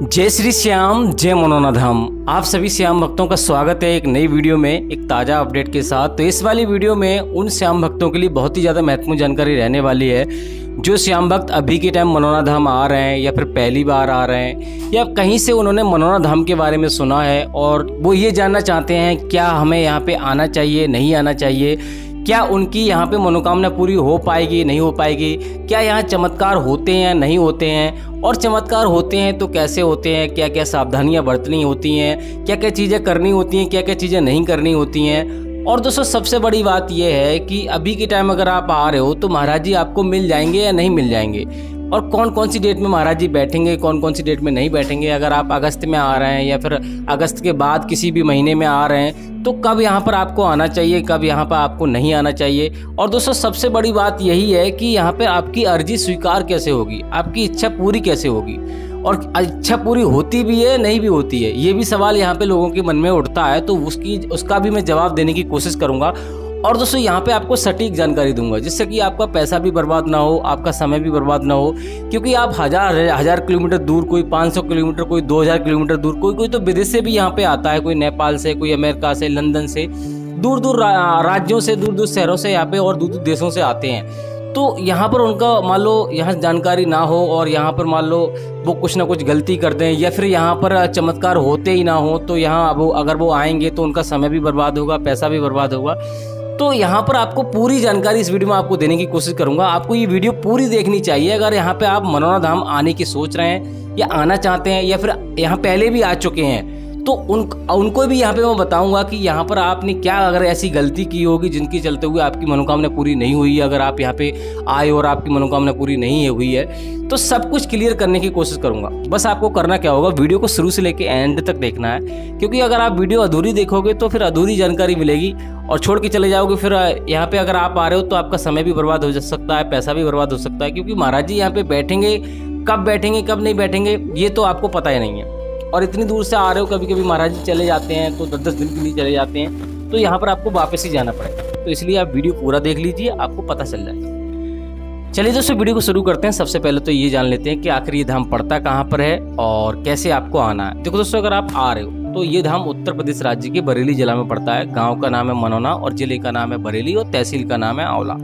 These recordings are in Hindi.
जय श्री श्याम, जय मनोना धाम। आप सभी श्याम भक्तों का स्वागत है एक नई वीडियो में, एक ताज़ा अपडेट के साथ। तो इस वाली वीडियो में उन श्याम भक्तों के लिए बहुत ही ज़्यादा महत्वपूर्ण जानकारी रहने वाली है जो श्याम भक्त अभी के टाइम मनोना धाम आ रहे हैं या फिर पहली बार आ रहे हैं या कहीं से उन्होंने मनोना धाम के बारे में सुना है और वो ये जानना चाहते हैं क्या हमें यहाँ पे आना चाहिए, नहीं आना चाहिए, क्या उनकी यहाँ पे मनोकामना पूरी हो पाएगी, नहीं हो पाएगी, क्या यहाँ चमत्कार होते हैं, नहीं होते हैं, और चमत्कार होते हैं तो कैसे होते हैं, क्या क्या सावधानियाँ बरतनी होती हैं, क्या क्या चीज़ें करनी होती हैं, क्या क्या चीज़ें नहीं करनी होती हैं। और दोस्तों सबसे बड़ी बात यह है कि अभी के टाइम अगर आप आ रहे हो तो महाराज जी आपको मिल जाएंगे या नहीं मिल जाएंगे, और कौन कौन सी डेट में महाराज जी बैठेंगे, कौन कौन सी डेट में नहीं बैठेंगे। अगर आप अगस्त में आ रहे हैं या फिर अगस्त के बाद किसी भी महीने में आ रहे हैं तो कब यहाँ पर आपको आना चाहिए, कब यहाँ पर आपको नहीं आना चाहिए। और दोस्तों सबसे बड़ी बात यही है कि यहाँ पे आपकी अर्जी स्वीकार कैसे होगी, आपकी इच्छा पूरी कैसे होगी, और इच्छा पूरी होती भी है नहीं भी होती है, ये भी सवाल यहाँ पे लोगों के मन में उठता है। तो उसका भी मैं जवाब देने की कोशिश करूँगा। और दोस्तों यहाँ पे आपको सटीक जानकारी दूंगा जिससे कि आपका पैसा भी बर्बाद ना हो, आपका समय भी बर्बाद ना हो। क्योंकि आप हजार किलोमीटर दूर, कोई 500 किलोमीटर, कोई 2000 किलोमीटर दूर, कोई तो विदेश से भी यहाँ पे आता है, कोई नेपाल से, कोई अमेरिका से, लंदन से, दूर दूर राज्यों से, दूर दूर शहरों से यहाँ पे और दूर दूर देशों से आते हैं। तो यहाँ पर उनका मान लो यहाँ जानकारी ना हो और यहाँ पर मान लो वो कुछ ना कुछ गलती कर दें या फिर यहाँ पर चमत्कार होते ही ना हो, तो यहाँ अगर वो आएंगे तो उनका समय भी बर्बाद होगा, पैसा भी बर्बाद होगा। तो यहाँ पर आपको पूरी जानकारी इस वीडियो में आपको देने की कोशिश करूंगा। आपको ये वीडियो पूरी देखनी चाहिए अगर यहाँ पे आप मनोना धाम आने की सोच रहे हैं या आना चाहते हैं या फिर यहाँ पहले भी आ चुके हैं, तो उनको भी यहाँ पे मैं बताऊंगा कि यहाँ पर आपने क्या अगर ऐसी गलती की होगी जिनकी चलते हुए आपकी मनोकामना पूरी नहीं हुई है। अगर आप यहाँ पे आए और आपकी मनोकामना पूरी नहीं हुई है तो सब कुछ क्लियर करने की कोशिश करूंगा। बस आपको करना क्या होगा, वीडियो को शुरू से लेके एंड तक देखना है, क्योंकि अगर आप वीडियो अधूरी देखोगे तो फिर अधूरी जानकारी मिलेगी और छोड़ के चले जाओगे। फिर यहाँ पे अगर आप आ रहे हो तो आपका समय भी बर्बाद हो सकता है, पैसा भी बर्बाद हो सकता है, क्योंकि महाराज जी यहाँ पे बैठेंगे, कब नहीं बैठेंगे ये तो आपको पता ही नहीं है। और इतनी दूर से आ रहे हो, कभी कभी महाराज जी चले जाते हैं तो 10-10 दिन के लिए चले जाते हैं, तो यहाँ पर आपको वापस ही जाना पड़ेगा। तो इसलिए आप वीडियो पूरा देख लीजिए, आपको पता चल जाएगा। चलिए दोस्तों वीडियो को शुरू करते हैं। सबसे पहले तो ये जान लेते हैं कि आखिर ये धाम पड़ता कहाँ पर है और कैसे आपको आना है। देखो दोस्तों, अगर आप आ रहे हो तो ये धाम उत्तर प्रदेश राज्य के बरेली जिला में पड़ता है। गांव का नाम है मनोना और जिले का नाम है बरेली और तहसील का नाम है आंवला।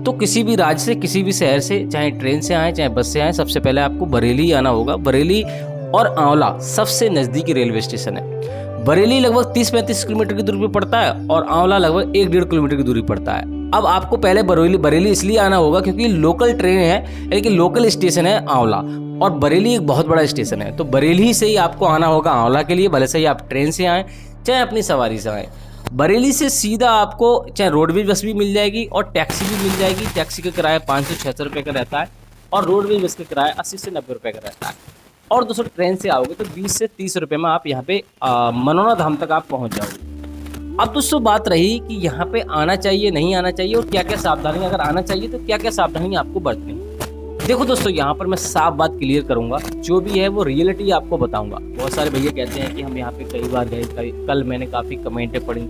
तो किसी भी राज्य से, किसी भी शहर से, चाहे ट्रेन से आए चाहे बस से आए, सबसे पहले आपको बरेली आना होगा। बरेली और आंवला सबसे नजदीकी रेलवे स्टेशन है। बरेली लगभग 30-35 किलोमीटर की दूरी पर पड़ता है और आंवला लगभग 1-1.5 किलोमीटर की दूरी पड़ता है। अब आपको पहले बरेली इसलिए आना होगा क्योंकि लोकल ट्रेन है, यानी कि लोकल स्टेशन है आंवला, और बरेली एक बहुत बड़ा स्टेशन है। तो बरेली से ही आपको आना होगा आंवला के लिए, भले से ही आप ट्रेन से आए चाहे अपनी सवारी से आए। बरेली से सीधा आपको चाहे रोडवेज बस भी मिल जाएगी और टैक्सी भी मिल जाएगी। टैक्सी का किराया 500-600 रुपये का रहता है और रोडवेज बस का किराया 80 से 90 रुपये का रहता है। और दोस्तों ट्रेन से आओगे तो 20 से 30 रुपये में आप यहाँ पे मनोना धाम तक आप पहुँच जाओगे। अब दोस्तों बात रही कि यहाँ पे आना चाहिए, नहीं आना चाहिए, और क्या क्या सावधानी, अगर आना चाहिए तो क्या क्या सावधानी आपको बरतनी है। देखो दोस्तों, यहाँ पर मैं साफ बात क्लियर करूंगा, जो भी है वो रियलिटी आपको बताऊंगा। बहुत सारे भैया कहते हैं कि हम यहाँ पे कई बार गए, कल मैंने काफ़ी कमेंटें पढ़ी,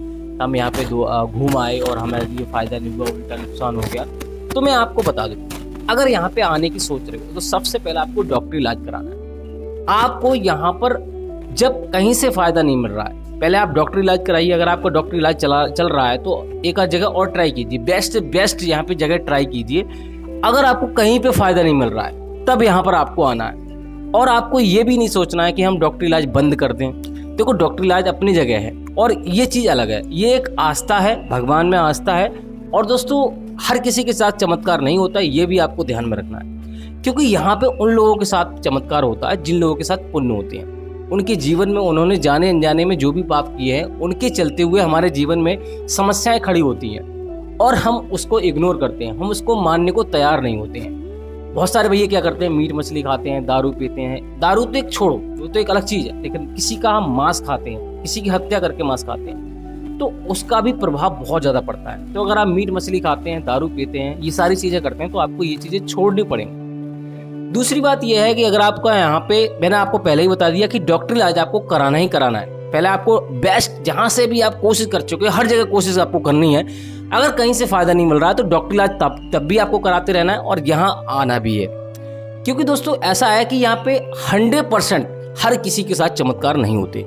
हम यहाँ पे घूम आए और हमारे लिए फ़ायदा नहीं हुआ, उल्टा नुकसान हो गया। तो मैं आपको बता दूँ, अगर यहाँ पे आने की सोच रहे हो तो सबसे पहले आपको डॉक्टरी इलाज कराना है। आपको यहाँ पर जब कहीं से फ़ायदा नहीं मिल रहा है, पहले आप डॉक्टरी इलाज कराइए। अगर आपका डॉक्टरी इलाज चल रहा है तो एक आध जगह और ट्राई कीजिए, बेस्ट यहाँ पे जगह ट्राई कीजिए। अगर आपको कहीं पे फ़ायदा नहीं मिल रहा है तब यहाँ पर आपको आना है। और आपको ये भी नहीं सोचना है कि हम डॉक्टरी इलाज बंद कर दें। देखो डॉक्टरी इलाज अपनी जगह है और ये चीज़ अलग है। ये एक आस्था है, भगवान में आस्था है। और दोस्तों हर किसी के साथ चमत्कार नहीं होता है, ये भी आपको ध्यान में रखना है, क्योंकि यहाँ पे उन लोगों के साथ चमत्कार होता है जिन लोगों के साथ पुण्य होते हैं। उनके जीवन में उन्होंने जाने अनजाने में जो भी पाप किए हैं, उनके चलते हुए हमारे जीवन में समस्याएं खड़ी होती हैं और हम उसको इग्नोर करते हैं, हम उसको मानने को तैयार नहीं होते हैं। बहुत सारे भैया क्या करते हैं, मीट मछली खाते हैं, दारू पीते हैं। दारू तो एक छोड़ो, वो तो एक अलग चीज़ है, लेकिन किसी का हम मांस खाते हैं, किसी की हत्या करके मांस खाते हैं, तो उसका भी प्रभाव बहुत ज़्यादा पड़ता है। तो अगर आप मीट मछली खाते हैं, दारू पीते हैं, ये सारी चीज़ें करते हैं, तो आपको ये चीज़ें छोड़नी पड़ेंगी। दूसरी बात यह है कि अगर आपका यहाँ पे, मैंने आपको पहले ही बता दिया कि डॉक्टरी इलाज आपको कराना ही कराना है। पहले आपको बेस्ट, जहाँ से भी आप कोशिश कर चुके हैं, हर जगह कोशिश आपको करनी है। अगर कहीं से फ़ायदा नहीं मिल रहा है तो डॉक्टरी इलाज तब भी आपको कराते रहना है और यहाँ आना भी है। क्योंकि दोस्तों ऐसा है कि यहाँ पे 100% हर किसी के साथ चमत्कार नहीं होते।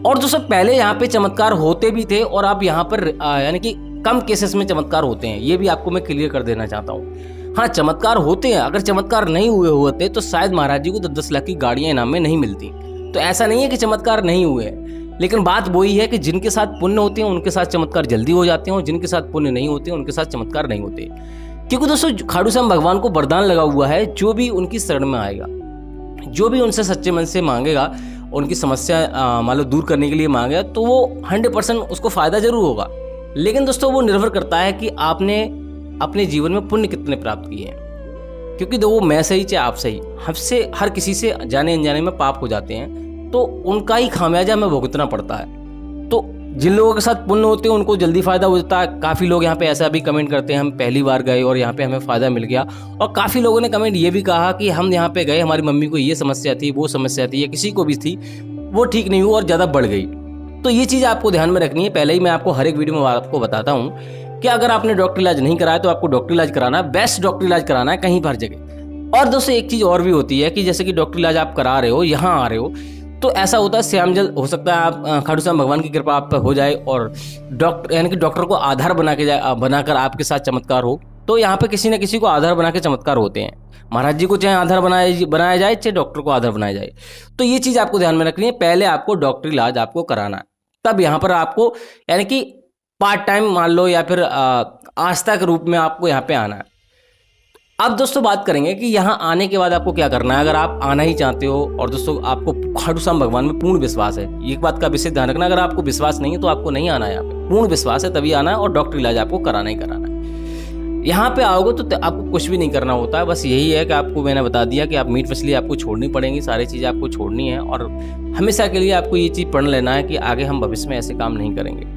और दोस्तों पहले यहाँ पे चमत्कार होते भी थे और अब यहाँ पर यानी कि कम केसेस में चमत्कार होते हैं, ये भी आपको मैं क्लियर कर देना चाहता हूँ। हाँ, चमत्कार होते हैं, अगर चमत्कार नहीं हुए होते तो शायद महाराज जी को 10-10 लाख की गाड़ियाँ इनाम में नहीं मिलती। तो ऐसा नहीं है कि चमत्कार नहीं हुए हैं, लेकिन बात वही है कि जिनके साथ पुण्य होते हैं उनके साथ चमत्कार जल्दी हो जाते हैं और जिनके साथ पुण्य नहीं होते उनके साथ चमत्कार नहीं होते। क्योंकि दोस्तों खाटू श्याम भगवान को वरदान लगा हुआ है, जो भी उनकी शरण में आएगा, जो भी उनसे सच्चे मन से मांगेगा, उनकी समस्या मान लो दूर करने के लिए मांगेगा, तो वो 100% उसको फायदा जरूर होगा। लेकिन दोस्तों वो निर्भर करता है कि आपने अपने जीवन में पुण्य कितने प्राप्त किए हैं। क्योंकि वो मैं सही चाहे आप सही, हमसे हर किसी से जाने अनजाने में पाप हो जाते हैं, तो उनका ही खामियाजा हमें भुगतना पड़ता है। तो जिन लोगों के साथ पुण्य होते हैं उनको जल्दी फायदा हो जाता है। काफ़ी लोग यहाँ पे ऐसा भी कमेंट करते हैं हम पहली बार गए और यहाँ पे हमें फ़ायदा मिल गया। और काफ़ी लोगों ने कमेंट ये भी कहा कि हम यहाँ पे गए, हमारी मम्मी को ये समस्या थी, वो समस्या थी, या किसी को भी थी, वो ठीक नहीं हुई और ज़्यादा बढ़ गई। तो ये चीज़ आपको ध्यान में रखनी है। पहले ही मैं आपको हर एक वीडियो में आपको बताता हूँ कि अगर आपने डॉक्टर इलाज नहीं कराया तो आपको डॉक्टर इलाज कराना है, बेस्ट डॉक्टर इलाज कराना है कहीं पर जगह। और दोस्तों एक चीज़ और भी होती है कि जैसे कि डॉक्टर इलाज आप करा रहे हो, यहाँ आ रहे हो, तो ऐसा होता है श्याम जल हो सकता है आप खाटू श्याम भगवान की कृपा आप पर हो जाए और डॉक्टर यानी कि डॉक्टर को आधार बनाकर आपके साथ चमत्कार हो। तो यहाँ पे किसी न किसी को आधार बना के चमत्कार होते हैं। महाराज जी को चाहे आधार बनाया जाए, चाहे डॉक्टर को आधार बनाया जाए। तो ये चीज़ आपको ध्यान में रखनी है, पहले आपको डॉक्टर इलाज आपको कराना है, तब यहाँ पर आपको यानी कि पार्ट टाइम मान लो या फिर आस्था के रूप में आपको यहाँ पे आना है। अब दोस्तों बात करेंगे कि यहाँ आने के बाद आपको क्या करना है। अगर आप आना ही चाहते हो और दोस्तों आपको खाटू श्याम भगवान में पूर्ण विश्वास है, एक बात का विशेष ध्यान रखना, अगर आपको विश्वास नहीं है तो आपको नहीं आना है। यहाँ पे पूर्ण विश्वास है तभी आना है और डॉक्टर इलाज आपको कराना ही कराना है। यहाँ पे आओगे तो आपको कुछ भी नहीं करना होता है, बस यही है कि आपको मैंने बता दिया कि आप मीट मछली आपको छोड़नी पड़ेंगी, सारी चीज़ें आपको छोड़नी है और हमेशा के लिए आपको ये चीज़ पढ़ लेना है कि आगे हम भविष्य में ऐसे काम नहीं करेंगे।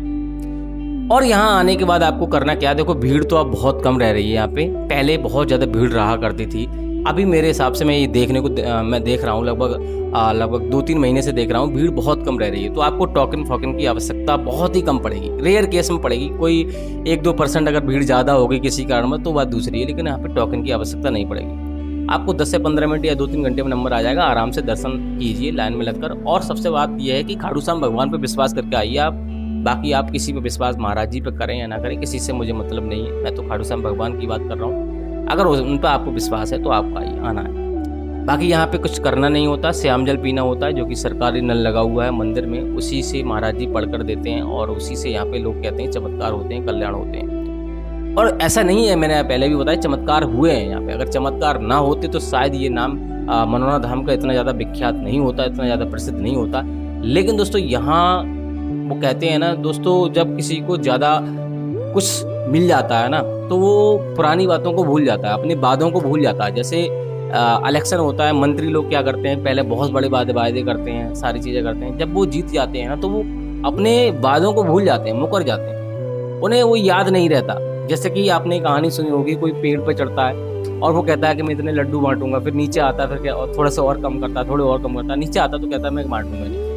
और यहाँ आने के बाद आपको करना क्या, देखो भीड़ तो अब बहुत कम रह रही है यहाँ पे, पहले बहुत ज़्यादा भीड़ रहा करती थी। अभी मेरे हिसाब से मैं ये देखने को मैं देख रहा हूँ लगभग 2-3 महीने से देख रहा हूँ, भीड़ बहुत कम रह रही है। तो आपको टोकन फोकन की आवश्यकता बहुत ही कम पड़ेगी, रेयर केस में पड़ेगी। कोई 1-2% अगर भीड़ ज़्यादा होगी किसी कारण में तो बात दूसरी है, लेकिन यहाँ पे टोकन की आवश्यकता नहीं पड़ेगी। आपको 10 से 15 मिनट या 2-3 घंटे में नंबर आ जाएगा, आराम से दर्शन कीजिए लाइन में लगकर। और सबसे बात यह है कि खाटू श्याम भगवान पर विश्वास करके आइए आप। बाकी आप किसी पे विश्वास महाराज जी पे करें या ना करें, किसी से मुझे मतलब नहीं है, मैं तो खाटू श्याम भगवान की बात कर रहा हूँ। अगर उन पर आपको विश्वास है तो आपको आइए, आना है। बाकी यहाँ पे कुछ करना नहीं होता, श्याम जल पीना होता है जो कि सरकारी नल लगा हुआ है मंदिर में, उसी से महाराज जी पढ़ कर देते हैं और उसी से यहाँ पे लोग कहते हैं चमत्कार होते हैं, कल्याण होते हैं। और ऐसा नहीं है, मैंने पहले भी बताया चमत्कार हुए हैं यहाँ पे। अगर चमत्कार ना होते तो शायद ये नाम मनोना धाम का इतना ज़्यादा विख्यात नहीं होता, इतना ज़्यादा प्रसिद्ध नहीं होता। लेकिन दोस्तों यहाँ वो कहते हैं ना दोस्तों, जब किसी को ज़्यादा कुछ मिल जाता है ना तो वो पुरानी बातों को भूल जाता है, अपनी वादों को भूल जाता है। जैसे इलेक्शन होता है, मंत्री लोग क्या करते हैं, पहले बहुत बड़े वादे करते हैं, सारी चीज़ें करते हैं। जब वो जीत जाते हैं ना तो वो अपने वादों को भूल जाते हैं, मुकर जाते हैं, उन्हें वो याद नहीं रहता। जैसे कि आपने कहानी सुनी होगी, कोई पेड़ पर चढ़ता है और वो कहता है कि मैं इतने लड्डू बांटूंगा, फिर नीचे आता है, फिर क्या थोड़ा सा और कम करता है, थोड़े और कम करता है, नीचे आता तो कहता है मैं बांटूंगा नहीं।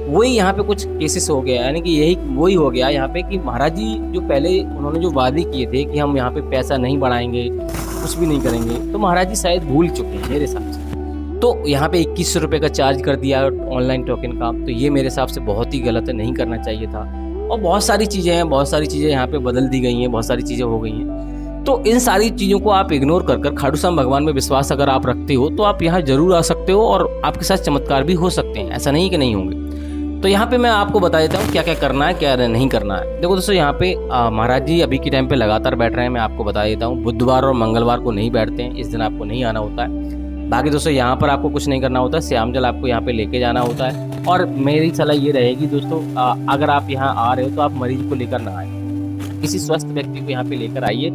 वही यहाँ पे कुछ केसेस हो गया, यानी कि यही वही हो गया यहाँ पे कि महाराज जी जो पहले उन्होंने जो वादे किए थे कि हम यहाँ पे पैसा नहीं बढ़ाएंगे, कुछ भी नहीं करेंगे, तो महाराज जी शायद भूल चुके हैं मेरे हिसाब से। तो यहाँ पे 2100 रुपये का चार्ज कर दिया ऑनलाइन टोकन का, तो ये मेरे हिसाब से बहुत ही गलत है, नहीं करना चाहिए था। और बहुत सारी चीज़ें हैं, बहुत सारी चीज़ें यहाँ पे बदल दी गई हैं, बहुत सारी चीज़ें हो गई हैं। तो इन सारी चीज़ों को आप इग्नोर कर खाटू श्याम भगवान में विश्वास अगर आप रखते हो तो आप यहाँ जरूर आ सकते हो और आपके साथ चमत्कार भी हो सकते हैं, ऐसा नहीं कि नहीं होंगे। तो यहाँ पे मैं आपको बता देता हूँ क्या क्या करना है, क्या नहीं करना है। देखो दोस्तों यहाँ पे महाराज जी अभी के टाइम पे लगातार बैठ रहे हैं, मैं आपको बता देता हूँ। बुधवार और मंगलवार को नहीं बैठते हैं, इस दिन आपको नहीं आना होता है। बाकी दोस्तों यहाँ पर आपको कुछ नहीं करना होता, श्याम जल आपको यहाँ पे लेके जाना होता है। और मेरी सलाह ये रहेगी दोस्तों, अगर आप यहाँ आ रहे हो तो आप मरीज को लेकर ना आए, किसी स्वस्थ व्यक्ति को यहाँ पे लेकर आइए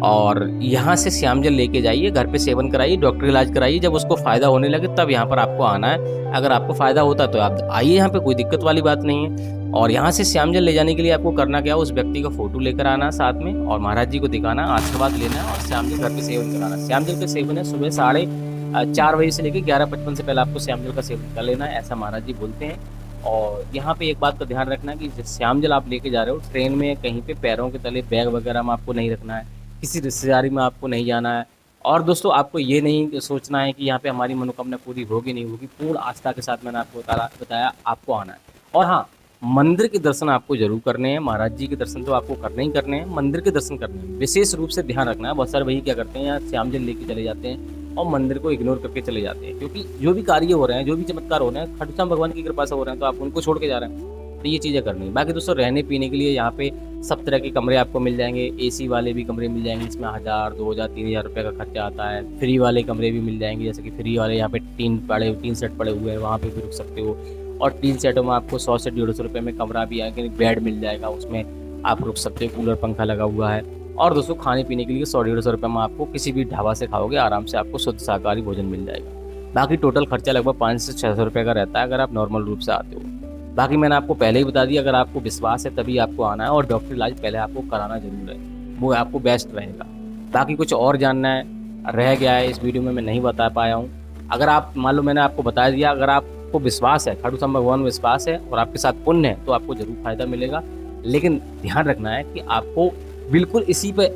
और यहाँ से श्याम जल लेके जाइए, घर पे सेवन कराइए, डॉक्टर इलाज कराइए। जब उसको फ़ायदा होने लगे तब यहाँ पर आपको आना है। अगर आपको फ़ायदा होता है तो आप आइए, यहाँ पे कोई दिक्कत वाली बात नहीं है। और यहाँ से श्याम जल ले जाने के लिए आपको करना क्या, उस व्यक्ति का फ़ोटो लेकर आना साथ में और महाराज जी को दिखाना, आशीर्वाद लेना है और श्याम जल घर पर सेवन कराना। श्याम जल का सेवन है सुबह 4:30 बजे से लेकर 11:55 से पहले आपको श्याम जल का सेवन कर लेना है, ऐसा महाराज जी बोलते हैं। और यहाँ पे एक बात का ध्यान रखना कि श्याम जल आप लेके जा रहे हो, ट्रेन में कहीं पे पैरों के तले बैग वगैरह में आपको नहीं रखना है, किसी रिश्तेदारी में आपको नहीं जाना है और दोस्तों आपको ये नहीं सोचना है कि यहाँ पे हमारी मनोकामना पूरी होगी नहीं होगी, पूर्ण आस्था के साथ मैंने आपको बताया आपको आना है। और हाँ, मंदिर के दर्शन आपको जरूर करने हैं, महाराज जी के दर्शन तो आपको करने ही करने हैं, मंदिर के दर्शन करने हैं विशेष रूप से ध्यान रखना है। बहुत सारे भाई क्या करते हैं, यहाँ श्याम जल लेके चले जाते हैं और मंदिर को इग्नोर करके चले जाते हैं, क्योंकि जो भी कार्य हो रहे हैं, जो भी चमत्कार हो रहे हैं, खाटू श्याम भगवान की कृपा से हो रहे हैं, तो आप उनको छोड़ के जा रहे हैं। तो ये चीज़ें करनी है। बाकी दोस्तों रहने पीने के लिए यहाँ पे सब तरह के कमरे आपको मिल जाएंगे, एसी वाले भी कमरे मिल जाएंगे, इसमें 1000, 2000, 3000 रुपये का खर्चा आता है। फ्री वाले कमरे भी मिल जाएंगे, जैसे कि फ्री वाले यहाँ पे 3 सेट पड़े हुए हैं, वहाँ पे भी रुक सकते हो। और 3 सेटों में आपको 100 से 150 रुपये में कमरा भी आएगा, बेड मिल जाएगा, उसमें आप रुक सकते हो, कूलर पंखा लगा हुआ है। और दोस्तों खाने पीने के लिए 100-150 रुपये में आपको किसी भी ढाबा से खाओगे आराम से आपको शुद्ध शाकाहारी भोजन मिल जाएगा। बाकी टोटल खर्चा लगभग 500 से 600 रुपये का रहता है अगर आप नॉर्मल रूप से आते हो। बाकी मैंने आपको पहले ही बता दिया, अगर आपको विश्वास है तभी आपको आना है, और डॉक्टर इलाज पहले आपको कराना जरूर है, वो आपको बेस्ट रहेगा। बाकी कुछ और जानना है रह गया है इस वीडियो में मैं नहीं बता पाया हूँ। अगर आप मान लो मैंने आपको बता दिया, अगर आपको विश्वास है, खाटू श्याम भगवान में विश्वास है और आपके साथ पुण्य है, तो आपको जरूर फायदा मिलेगा। लेकिन ध्यान रखना है कि आपको बिल्कुल इसी पे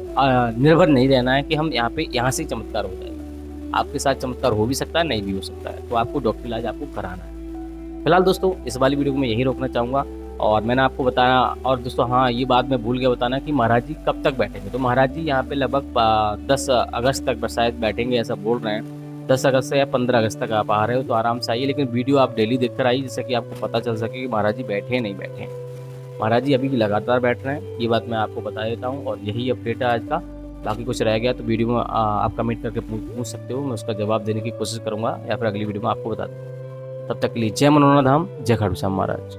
निर्भर नहीं रहना है कि हम यहाँ से चमत्कार हो जाएगा। आपके साथ चमत्कार हो भी सकता है, नहीं भी हो सकता है, तो आपको डॉक्टर इलाज आपको कराना है। फिलहाल दोस्तों इस वाली वीडियो को मैं यही रोकना चाहूँगा, और मैंने आपको बताया। और दोस्तों हाँ, ये बात मैं भूल गया बताना कि महाराज जी कब तक बैठेंगे। तो महाराज जी यहाँ पे लगभग 10 अगस्त तक शायद बैठेंगे, ऐसा बोल रहे हैं। 10 अगस्त से या 15 अगस्त तक आप आ रहे हो तो आराम से आइए, लेकिन वीडियो आप डेली देखकर आइए, जिससे कि आपको पता चल सके कि महाराज जी बैठे हैं नहीं बैठे हैं। महाराज जी अभी भी लगातार बैठ रहे हैं, ये बात मैं आपको बता देता हूँ। और यही अपडेट है आज का। बाकी कुछ रह गया तो वीडियो में आप कमेंट करके पूछ सकते हो, मैं उसका जवाब देने की कोशिश करूँगा, या फिर अगली वीडियो में आपको बता दूँ। तब तक के लिए जय मनोना धाम, जय खाटू श्याम महाराज।